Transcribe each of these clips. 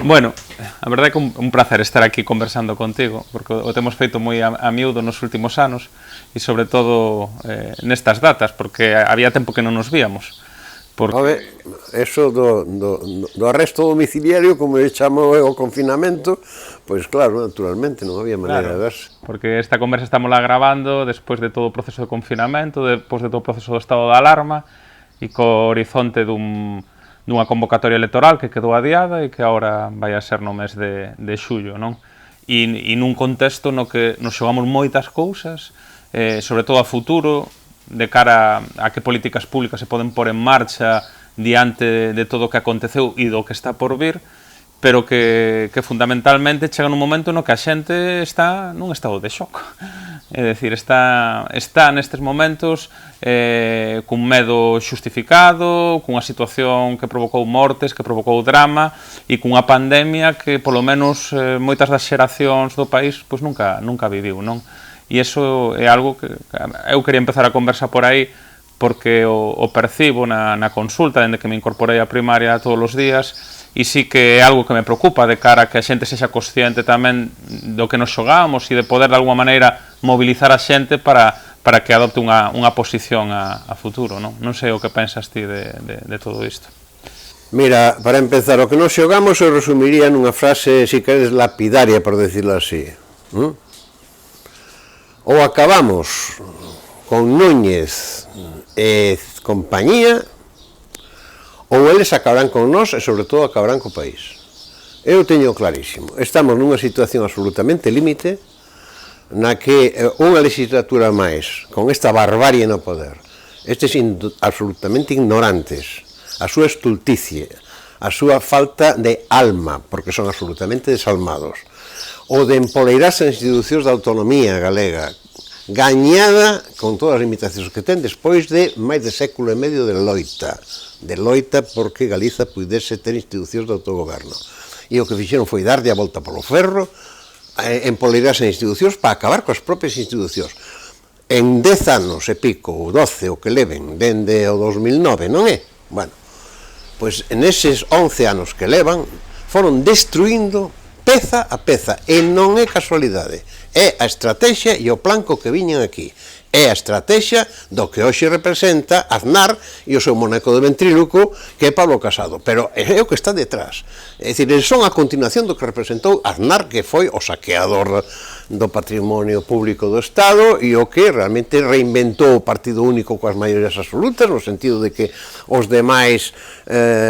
Bueno, a verdade é que un placer estar aquí conversando contigo, porque o temos feito moi a miúdo nos últimos anos e sobre todo nestas datas, porque había tempo que non nos víamos. Porque... eso do arresto domiciliario, como eu chamo o confinamento, pois claro, naturalmente non había maneira de verse. Porque esta conversa estamos lá grabando despois de todo o proceso de confinamento, despois de todo o proceso do estado de alarma e co horizonte dunha convocatoria electoral que quedou adiada e que agora vai a ser no mes de xullo, non? E nun contexto no que nos xogamos moitas cousas, sobre todo a futuro, de cara a que políticas públicas se poden pôr en marcha diante de todo o que aconteceu e do que está por vir, pero que fundamentalmente chega nun momento no que a xente está nun estado de shock. É dicir, está nestes momentos cun medo xustificado, cunha situación que provocou mortes, que provocou drama e cunha pandemia que, polo menos, moitas das xeracións do país pois nunca viviu, non? E iso é algo que eu quería empezar a conversar por aí porque o percibo na consulta, dende que me incorporei á primaria todos os días, e sí que é algo que me preocupa de cara a que a xente sexa consciente tamén do que nos xogamos e de poder de alguma maneira mobilizar a xente para que adopte unha posición a futuro, non? Non sei o que pensas ti de todo isto. Mira, para empezar, o que nos xogamos eu resumiría nunha frase, si queres, lapidaria, por decirlo así. Ou acabamos con Núñez e compañía, ou eles acabarán con nós e, sobre todo, acabarán co país. Eu teño clarísimo. Estamos nunha situación absolutamente límite na que unha legislatura máis, con esta barbarie no poder, estes absolutamente ignorantes, a súa estulticie, a súa falta de alma, porque son absolutamente desalmados, o de empoleirarse as institucións da autonomía galega, gañada con todas as limitacións que ten despois de máis de século e medio de loita porque Galiza pudese ter institucións de autogoberno. E o que fixeron foi darlle a volta polo ferro, empoleirarse as institucións para acabar coas propias institucións. En 10 anos e pico, ou 12, o que leven, dende o 2009, non é? Bueno, pois en eses 11 anos que levan, foron destruindo peza a peza, e non é casualidade, é a estrategia e o plan co que viñan aquí, é a estrategia do que hoxe representa Aznar e o seu moneco de ventríloco, que é Pablo Casado, pero é o que está detrás, é dicir, son a continuación do que representou Aznar, que foi o saqueador do patrimonio público do Estado e o que realmente reinventou o partido único coas maiorías absolutas, no sentido de que os demais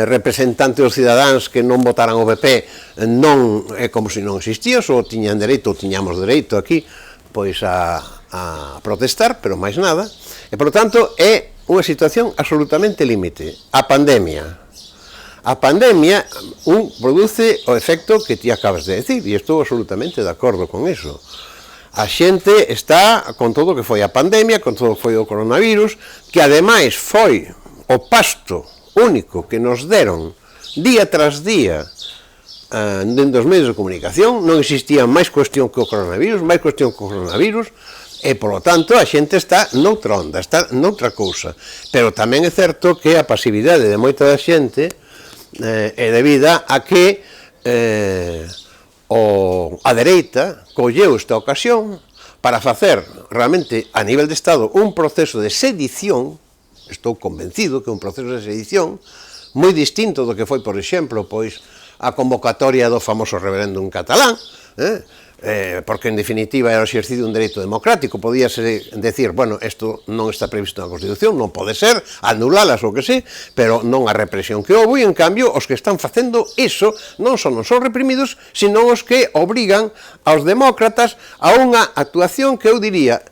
representantes dos cidadáns que non votaran o PP non é como se non existía, só tiñan dereito, ou tiñamos dereito aquí, pois a protestar, pero máis nada, e, por tanto, é unha situación absolutamente límite. A pandemia produce o efecto que ti acabas de decir, e estou absolutamente de acordo con iso. A xente está con todo o que foi a pandemia, con todo o que foi o coronavirus, que ademais foi o pasto único que nos deron día tras día dentro dos medios de comunicación. Non existía máis cuestión que o coronavirus, e, polo tanto, a xente está noutra onda, está noutra cousa. Pero tamén é certo que a pasividade de moita da xente é debida a que a dereita colleu esta ocasión para facer realmente a nivel de Estado un proceso de sedición, estou convencido que un proceso de sedición moi distinto do que foi, por exemplo, pois a convocatoria do famoso referéndum catalán, porque en definitiva era o exercicio dun dereito democrático, podíase decir, bueno, isto non está previsto na Constitución, non pode ser, anulalas ou que sé, pero non a represión que houve, e en cambio os que están facendo iso non son reprimidos, sino os que obrigan aos demócratas a unha actuación que eu diría,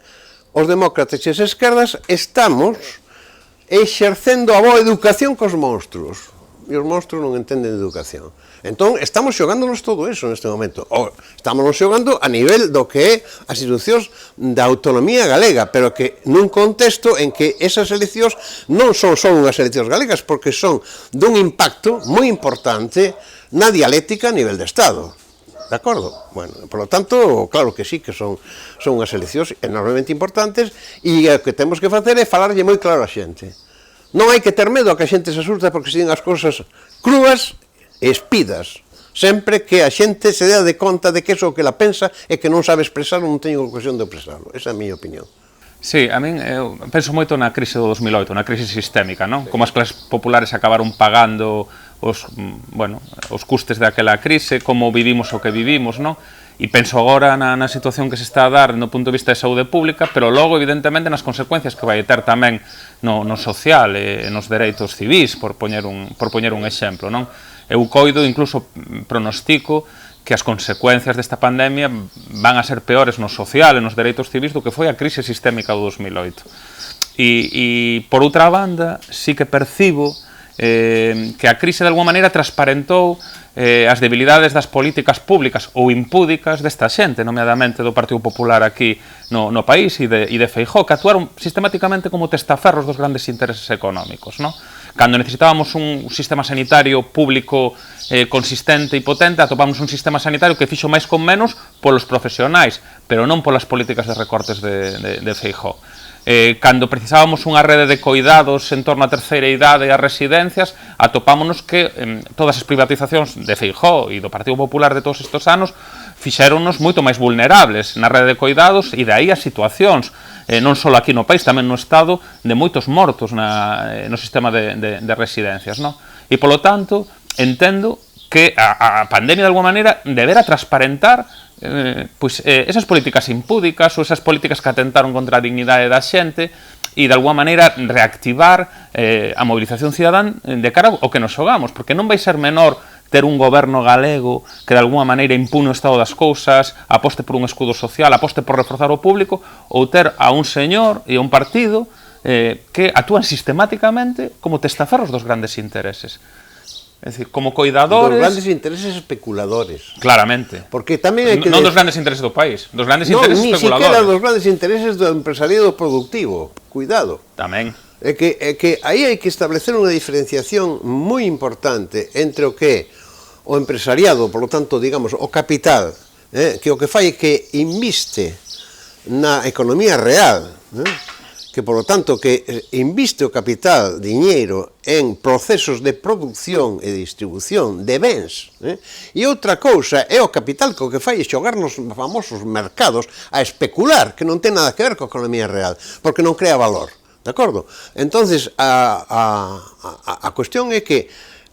os demócratas e as esquerdas estamos exercendo a boa educación cos monstruos, e os monstruos non entenden de educación. Entón, estamos xogándonos todo eso neste momento. Estamos xogando a nivel do que é as institucións da autonomía galega, pero que nun contexto en que esas eleccións non son só unhas eleccións galegas, porque son dun impacto moi importante na dialéctica a nivel de Estado. De acordo? Bueno, por lo tanto, claro que sí, que son unhas eleccións enormemente importantes, e o que temos que facer é falarlle moi claro a xente. Non hai que ter medo a que a xente se asusta porque se din as cousas crúas e espidas. sempre que a xente se dea de conta de que eso o que la pensa e que non sabe expresarlo, non teño ocasión de expresarlo. Esa é a miña opinión. Sí, a min eu penso moito na crise do 2008, na crise sistémica, non? Como as clases populares acabaron pagando os custes daquela crise, como vivimos o que vivimos, non? E penso agora na situación que se está a dar no punto de vista de saúde pública, pero logo, evidentemente, nas consecuencias que vai ter tamén no social e nos dereitos civis, por poñer un exemplo, non? Eu coido, incluso pronostico, que as consecuencias desta pandemia van a ser peores no social e nos dereitos civis do que foi a crise sistémica do 2008. E por outra banda, sí que percibo que a crise de alguma maneira transparentou as debilidades das políticas públicas ou impúdicas desta xente, nomeadamente do Partido Popular aquí no país e de Feijóo, que actuaron sistemáticamente como testaferros dos grandes intereses económicos, non? Cando necesitábamos un sistema sanitario público consistente e potente, atopamos un sistema sanitario que fixo máis con menos polos profesionais, pero non polas políticas de recortes de Feijóo. Cando precisábamos unha rede de coidados en torno á terceira idade e as residencias, atopámonos que todas as privatizacións de Feijóo e do Partido Popular de todos estes anos fixéronnos moito máis vulnerables na rede de coidados e de aí as situacións, non só aquí no país, tamén no Estado, de moitos mortos no sistema de residencias, non? E, polo tanto, entendo que a pandemia, de alguma maneira, debera transparentar esas políticas impúdicas ou esas políticas que atentaron contra a dignidade da xente e, de alguma maneira, reactivar a mobilización cidadán de cara ao que nos xogamos, porque non vai ser menor ter un goberno galego que de alguma maneira impune o estado das cousas, aposte por un escudo social, aposte por reforzar o público, ou ter a un señor e a un partido que actúan sistemáticamente como testaferros dos grandes intereses. É dicir, como coidadores... Dos grandes intereses especuladores. Claramente. Porque tamén hai que... Non dos grandes intereses do país, dos grandes intereses especuladores. Non, ni siquiera dos grandes intereses do empresariado productivo. Cuidado. Tamén. É que aí hai que establecer unha diferenciación moi importante entre o que o empresariado, por lo tanto, digamos, o capital, que o que fai é que inviste na economía real, que, por lo tanto, que inviste o capital, diñeiro, en procesos de producción e distribución de bens. E outra cousa é o capital que o que fai é xogar nos famosos mercados a especular, que non ten nada que ver coa economía real, porque non crea valor. De acordo? Entonces, a cuestión é que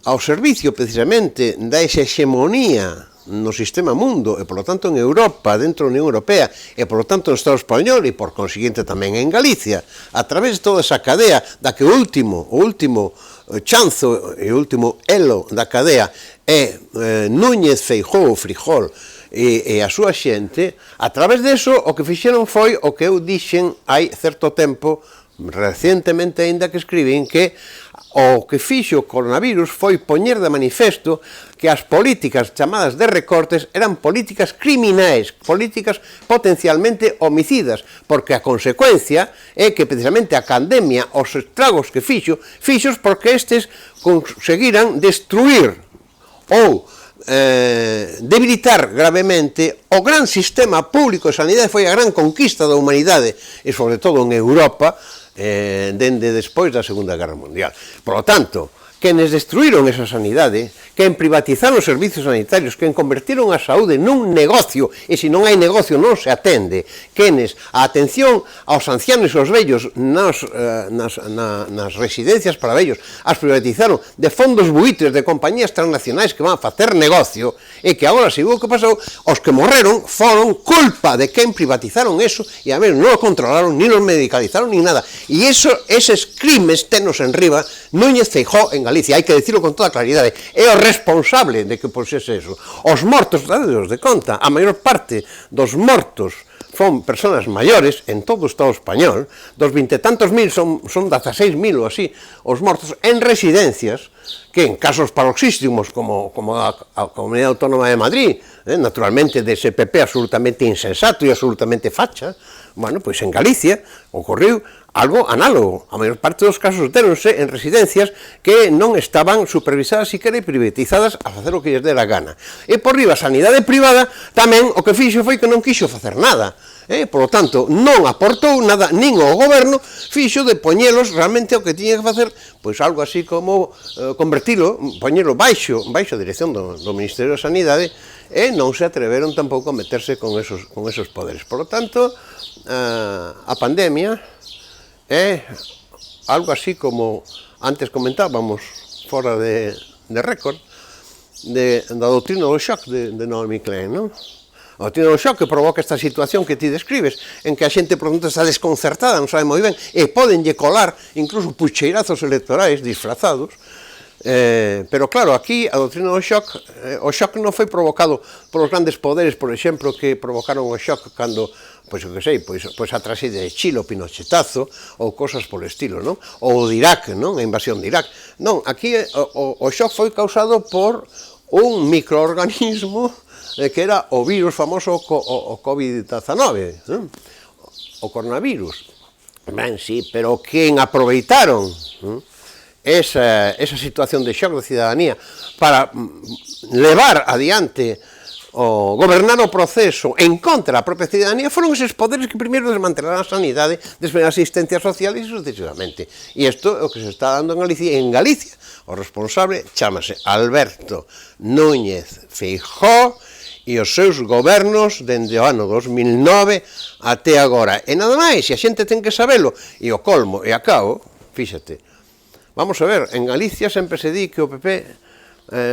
ao servicio, precisamente, da esa hexemonía no sistema mundo, e, por lo tanto, en Europa, dentro da Unión Europea, e, por lo tanto, no Estado español, e, por consiguiente, tamén en Galicia, a través de toda esa cadea, da que o último chanzo e o último elo da cadea é Núñez, Feijóo, Frijol e a súa xente, a través deso, o que fixeron foi o que eu dixen hai certo tempo, recientemente aínda que escribín, que o que fixo o coronavirus foi poñer de manifesto que as políticas chamadas de recortes eran políticas criminais, políticas potencialmente homicidas, porque a consecuencia é que precisamente a pandemia, os estragos que fixos porque estes conseguiran destruir ou debilitar gravemente o gran sistema público de sanidade. Foi a gran conquista da humanidade e, sobre todo, en Europa, dende despois da Segunda Guerra Mundial. Por lo tanto, quenes destruíron esa sanidade, quen privatizaron os servicios sanitarios, quen convertiron a saúde nun negocio, e se non hai negocio non se atende, quenes a atención aos ancianos e aos vellos nas residencias para vellos as privatizaron de fondos buitres de compañías transnacionais que van a facer negocio, e que agora se viu o que pasou, os que morreron foron culpa de quen privatizaron eso, e a ver, non o controlaron, ni nos medicalizaron, ni nada. E eses crimes tenos en riba Núñez, Feijóo en Galicia, hai que dicirlo con toda claridade, é o responsable de que posese eso. Os mortos, dados de conta, a maior parte dos mortos son persoas maiores en todo o Estado español, dos 20 e tantos mil son 16.000 ou así, os mortos en residencias, que en casos paroxístimos como a Comunidade Autónoma de Madrid, naturalmente de ese PP absolutamente insensato e absolutamente facha, Bueno, pois en Galicia ocorreu algo análogo. A maior parte dos casos deronse en residencias que non estaban supervisadas siquera e privatizadas a facer o que lles dera gana. E por riba, a sanidade privada tamén o que fixo foi que non quixo facer nada. Por lo tanto, non aportou nada, nin o goberno fixo de poñelos realmente o que tiña que facer, pois algo así como convertilo, poñelo baixo a dirección do Ministerio de Sanidade, e non se atreveron tampouco a meterse con esos poderes. Por lo tanto, a pandemia é algo así como antes comentábamos fora de récord da doutrina do shock de Naomi Klein, non? A doutrina do shock que provoca esta situación que ti describes, en que a xente por dentro está desconcertada, non sabe moi ben, e podenlle colar incluso pucheirazos electorais disfrazados. Pero claro, aquí a doutrina do shock, o shock non foi provocado polos grandes poderes, por exemplo, que provocaron o shock cando, pois o que sei, pois a traxedia de Chile, o pinochetazo, ou cosas por estilo, non? Ou de Irak, non? A invasión de Irak. Non, aquí o shock foi causado por un microorganismo que era o virus famoso, o COVID-19, non? O coronavirus. Ben, sí, pero quen aproveitaron, non? Esa situación de shock da cidadanía para levar adiante o gobernar o proceso en contra da propia cidadanía foron eses poderes que primeiro desmantelaron a sanidade, despois a asistencia social e sucesivamente. E isto é o que se está dando en Galicia. En Galicia o responsable chámase Alberto Núñez Feijóo e os seus gobernos dende o ano 2009 até agora. E nada máis, e a xente ten que sabelo. E o colmo e a cabo, fíxate, vamos a ver, en Galicia sempre se di que o PP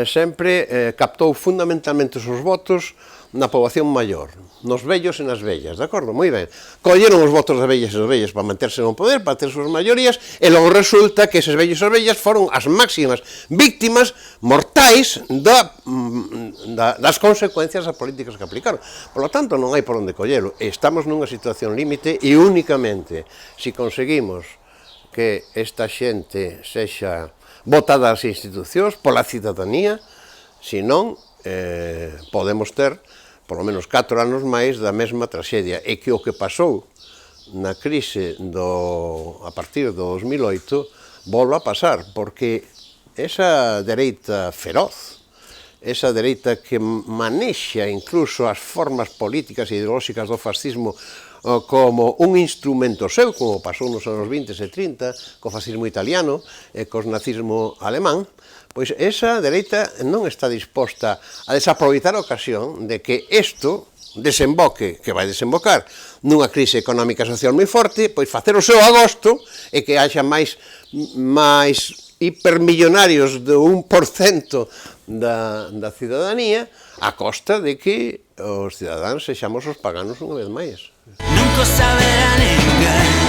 sempre captou fundamentalmente os seus votos na poboación maior, nos vellos e nas vellas, de acordo? Moi ben. Colleron os votos das vellas e dos vellos para manterse no poder, para ter suas maiorías, e logo resulta que eses vellos e as vellas foron as máximas víctimas mortais das consecuencias das políticas que aplicaron. Por lo tanto, non hai por onde collelo. Estamos nunha situación límite e únicamente se conseguimos que esta xente sexa votada ás institucións pola cidadanía, senón podemos ter por lo menos 4 anos máis da mesma traxedia, e que o que pasou na crise a partir do 2008 volva a pasar, porque esa dereita feroz, esa dereita que manexa incluso as formas políticas e ideolóxicas do fascismo como un instrumento seu, como pasou nos anos 20 e 30, co fascismo italiano e co nazismo alemán, pois esa dereita non está disposta a desaproveitar a ocasión de que isto desemboque, que vai desembocar, nunha crise económica e social moi forte, pois facer o seu agosto e que haxa máis hipermillonarios do 1% da cidadanía a costa de que os cidadáns sexamos os paganos unha vez máis. Nunca saberán engañar.